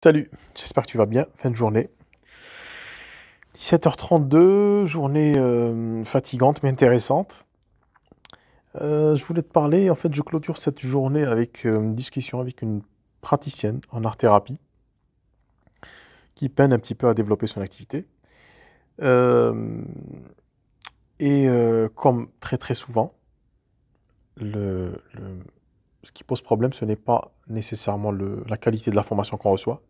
Salut, j'espère que tu vas bien. Fin de journée. 17h32, journée fatigante mais intéressante. Je voulais te parler, en fait, je clôture cette journée avec une discussion avec une praticienne en art-thérapie qui peine un petit peu à développer son activité. Euh, Comme très très souvent, ce qui pose problème, ce n'est pas nécessairement la qualité de l'information qu'on reçoit,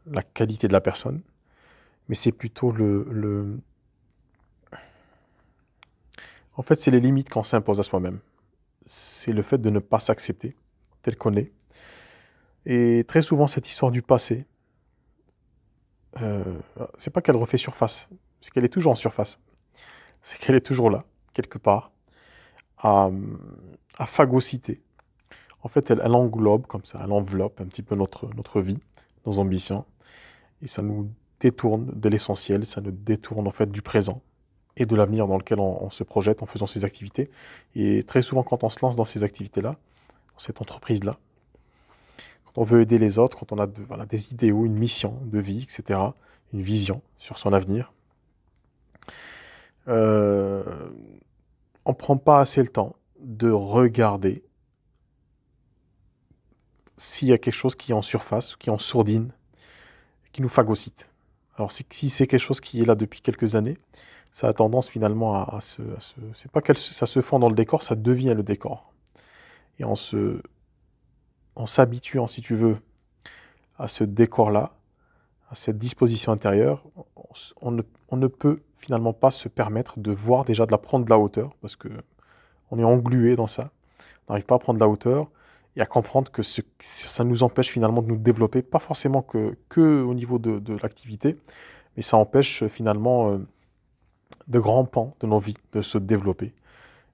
la qualité de la personne, mais c'est plutôt en fait, c'est les limites qu'on s'impose à soi-même. C'est le fait de ne pas s'accepter tel qu'on est. Et très souvent, cette histoire du passé, euh, c'est pas qu'elle refait surface, c'est qu'elle est toujours en surface. C'est qu'elle est toujours là, quelque part, à, à phagocyter. En fait, elle englobe comme ça, elle enveloppe un petit peu notre vie, nos ambitions, et ça nous détourne de l'essentiel, ça nous détourne en fait du présent et de l'avenir dans lequel on se projette en faisant ces activités. Et très souvent, quand on se lance dans ces activités-là, dans cette entreprise-là, quand on veut aider les autres, quand on a voilà, des idéaux, une mission de vie, etc., une vision sur son avenir, euh, on ne prend pas assez le temps de regarder s'il y a quelque chose qui est en surface, qui est en sourdine, qui nous phagocyte. Alors si c'est quelque chose qui est là depuis quelques années, ça a tendance finalement c'est pas que ça se fond dans le décor, ça devient le décor. Et en s'habituant, si tu veux, à ce décor-là, à cette disposition intérieure, on ne peut finalement pas se permettre de voir déjà, de la prendre de la hauteur, parce que on est englué dans ça. On n'arrive pas à prendre de la hauteur et à comprendre que ça nous empêche finalement de nous développer, pas forcément que au niveau de l'activité, mais ça empêche finalement de grands pans de nos vies de se développer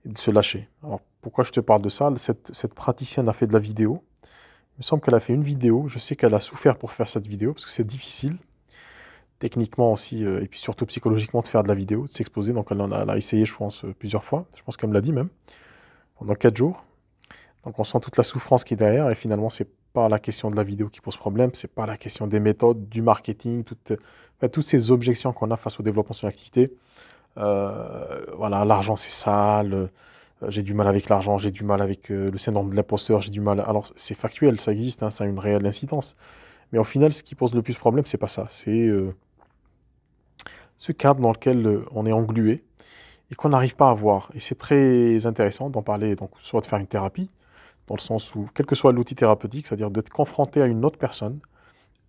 et de se lâcher. Alors pourquoi je te parle de ça? Cette praticienne a fait de la vidéo. Il me semble qu'elle a fait une vidéo. Je sais qu'elle a souffert pour faire cette vidéo parce que c'est difficile, techniquement aussi, et puis surtout psychologiquement, de faire de la vidéo, de s'exposer. Donc elle a essayé, je pense, plusieurs fois. Je pense qu'elle me l'a dit même, pendant 4 jours. Donc on sent toute la souffrance qui est derrière, et finalement, c'est pas la question de la vidéo qui pose problème, c'est pas la question des méthodes, du marketing, toutes ces objections qu'on a face au développement de son activité. Voilà, l'argent c'est sale, j'ai du mal avec l'argent, j'ai du mal avec le syndrome de l'imposteur, j'ai du mal. Alors c'est factuel, ça existe, hein, ça a une réelle incidence. Mais au final, ce qui pose le plus problème, c'est pas ça, c'est ce cadre dans lequel on est englué et qu'on n'arrive pas à voir. Et c'est très intéressant d'en parler, donc soit de faire une thérapie, dans le sens où, quel que soit l'outil thérapeutique, c'est-à-dire d'être confronté à une autre personne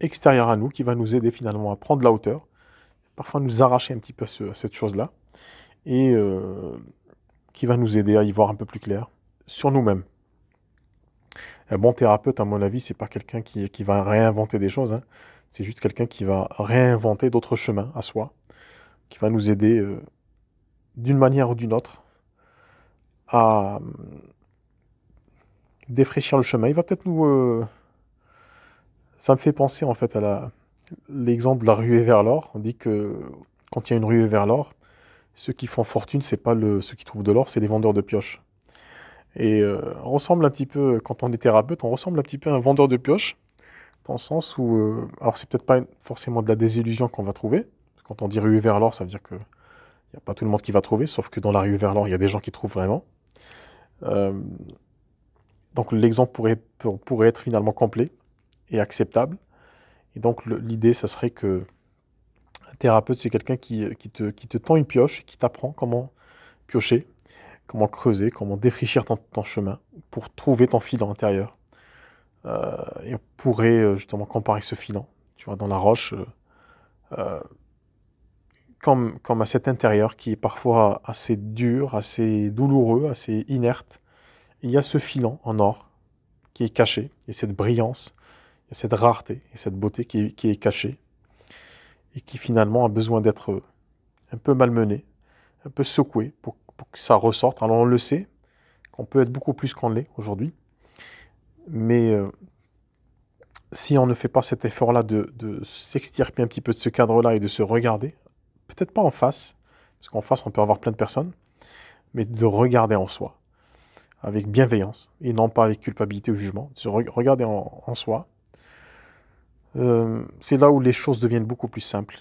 extérieure à nous qui va nous aider finalement à prendre la hauteur, parfois nous arracher un petit peu à cette chose-là, et qui va nous aider à y voir un peu plus clair sur nous-mêmes. Un bon thérapeute, à mon avis, c'est pas quelqu'un qui va réinventer des choses, hein. C'est juste quelqu'un qui va réinventer d'autres chemins à soi, qui va nous aider d'une manière ou d'une autre à défraîchir le chemin. Il va peut-être nous... ça me fait penser en fait à l'exemple de la ruée vers l'or. On dit que quand il y a une ruée vers l'or, ceux qui font fortune, c'est pas ceux qui trouvent de l'or, c'est les vendeurs de pioches. Et on ressemble un petit peu, quand on est thérapeute, on ressemble un petit peu à un vendeur de pioches, dans le sens où... alors c'est peut-être pas forcément de la désillusion qu'on va trouver. Quand on dit ruée vers l'or, ça veut dire que il n'y a pas tout le monde qui va trouver, sauf que dans la ruée vers l'or, il y a des gens qui trouvent vraiment. Euh, donc l'exemple pourrait être finalement complet et acceptable. Et donc l'idée, ça serait que un thérapeute, c'est quelqu'un qui te tend une pioche, qui t'apprend comment piocher, comment creuser, comment défrichir ton chemin pour trouver ton filon intérieur. Et on pourrait justement comparer ce filon, tu vois, dans la roche, euh, comme à cet intérieur qui est parfois assez dur, assez douloureux, assez inerte. Et il y a ce filon en or qui est caché, et cette brillance, et cette rareté, et cette beauté qui est cachée, et qui finalement a besoin d'être un peu malmené, un peu secoué pour que ça ressorte. Alors on le sait, qu'on peut être beaucoup plus qu'on l'est aujourd'hui, mais si on ne fait pas cet effort-là de s'extirper un petit peu de ce cadre-là et de se regarder, peut-être pas en face, parce qu'en face on peut avoir plein de personnes, mais de regarder en soi, avec bienveillance, et non pas avec culpabilité ou jugement, de se regarder en soi, C'est là où les choses deviennent beaucoup plus simples,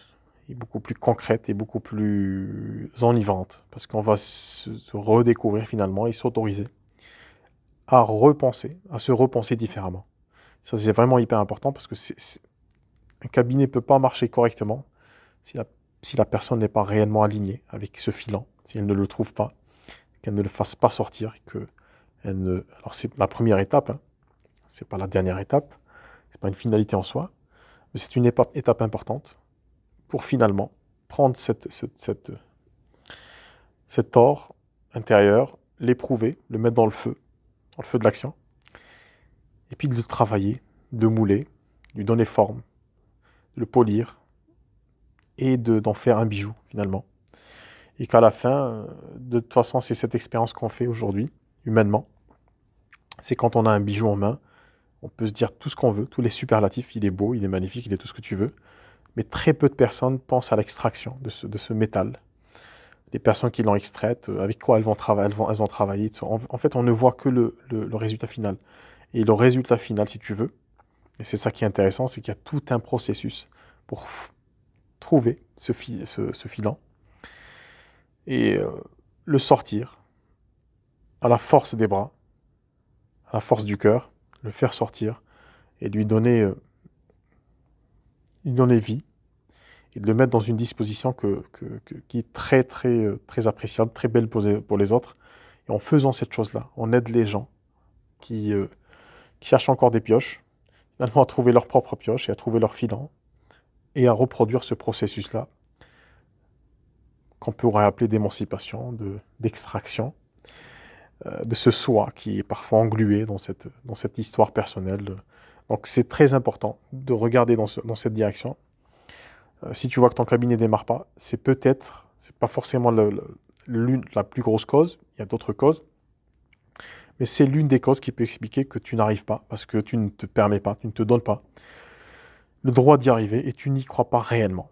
et beaucoup plus concrètes et beaucoup plus enivrantes. Parce qu'on va se redécouvrir finalement et s'autoriser à repenser, à se repenser différemment. Ça, c'est vraiment hyper important parce que un cabinet ne peut pas marcher correctement si la personne n'est pas réellement alignée avec ce filon, si elle ne le trouve pas, qu'elle ne le fasse pas sortir, alors c'est la première étape, hein, c'est pas la dernière étape, c'est pas une finalité en soi, mais c'est une étape importante pour finalement prendre cet or intérieur, l'éprouver, le mettre dans le feu de l'action, et puis de le travailler, de le mouler, de lui donner forme, de le polir, et d'en faire un bijou finalement. Et qu'à la fin, de toute façon, c'est cette expérience qu'on fait aujourd'hui, humainement. C'est quand on a un bijou en main, on peut se dire tout ce qu'on veut, tous les superlatifs, il est beau, il est magnifique, il est tout ce que tu veux. Mais très peu de personnes pensent à l'extraction de ce métal. Les personnes qui l'ont extraite, avec quoi elles vont travailler. En fait, on ne voit que le résultat final. Et le résultat final, si tu veux, et c'est ça qui est intéressant, c'est qu'il y a tout un processus pour trouver ce filon et le sortir à la force des bras, à la force du cœur, le faire sortir et lui donner vie et de le mettre dans une disposition qui est très, très, très appréciable, très belle pour les autres. Et en faisant cette chose-là, on aide les gens qui cherchent encore des pioches, finalement à trouver leur propre pioche et à trouver leur filon et à reproduire ce processus-là qu'on pourrait appeler d'émancipation, d'extraction, de ce soi qui est parfois englué dans cette histoire personnelle. Donc c'est très important de regarder dans cette direction. Si tu vois que ton cabinet ne démarre pas, c'est pas forcément la plus grosse cause, il y a d'autres causes, mais c'est l'une des causes qui peut expliquer que tu n'arrives pas, parce que tu ne te permets pas, tu ne te donnes pas le droit d'y arriver et tu n'y crois pas réellement.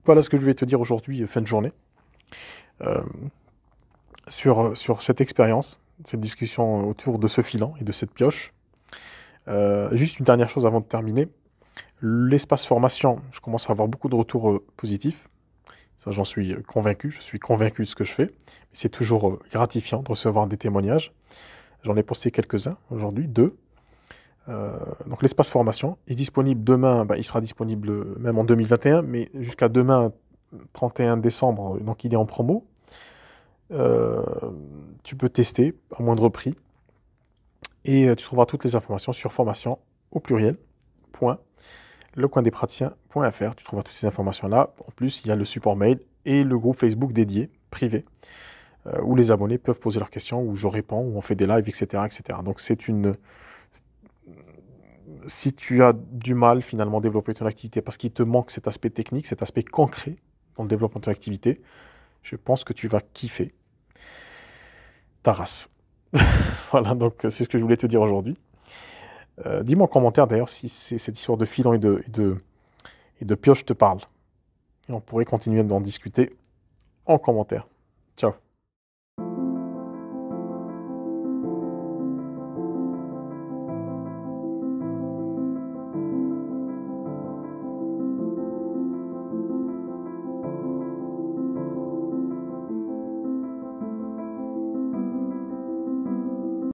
Voilà ce que je vais te dire aujourd'hui, fin de journée, sur cette expérience, cette discussion autour de ce filon et de cette pioche. Juste une dernière chose avant de terminer. L'espace formation, je commence à avoir beaucoup de retours positifs. Ça, j'en suis convaincu. Je suis convaincu de ce que je fais. C'est toujours gratifiant de recevoir des témoignages. J'en ai posté quelques-uns aujourd'hui, 2. Donc l'espace formation est disponible demain. Il sera disponible même en 2021, mais jusqu'à demain, 31 décembre, donc il est en promo. Tu peux tester à moindre prix. Et tu trouveras toutes les informations sur formation au pluriel. lecoindespraticiens.fr. Tu trouveras toutes ces informations-là. En plus, il y a le support mail et le groupe Facebook dédié, privé, où les abonnés peuvent poser leurs questions, où je réponds, où on fait des lives, etc. etc. Donc si tu as du mal finalement à développer ton activité parce qu'il te manque cet aspect technique, cet aspect concret dans le développement de ton activité, je pense que tu vas kiffer ta race. Voilà, donc c'est ce que je voulais te dire aujourd'hui. Dis-moi en commentaire d'ailleurs si cette histoire de filon et de pioche te parle. Et on pourrait continuer d'en discuter en commentaire. Ciao.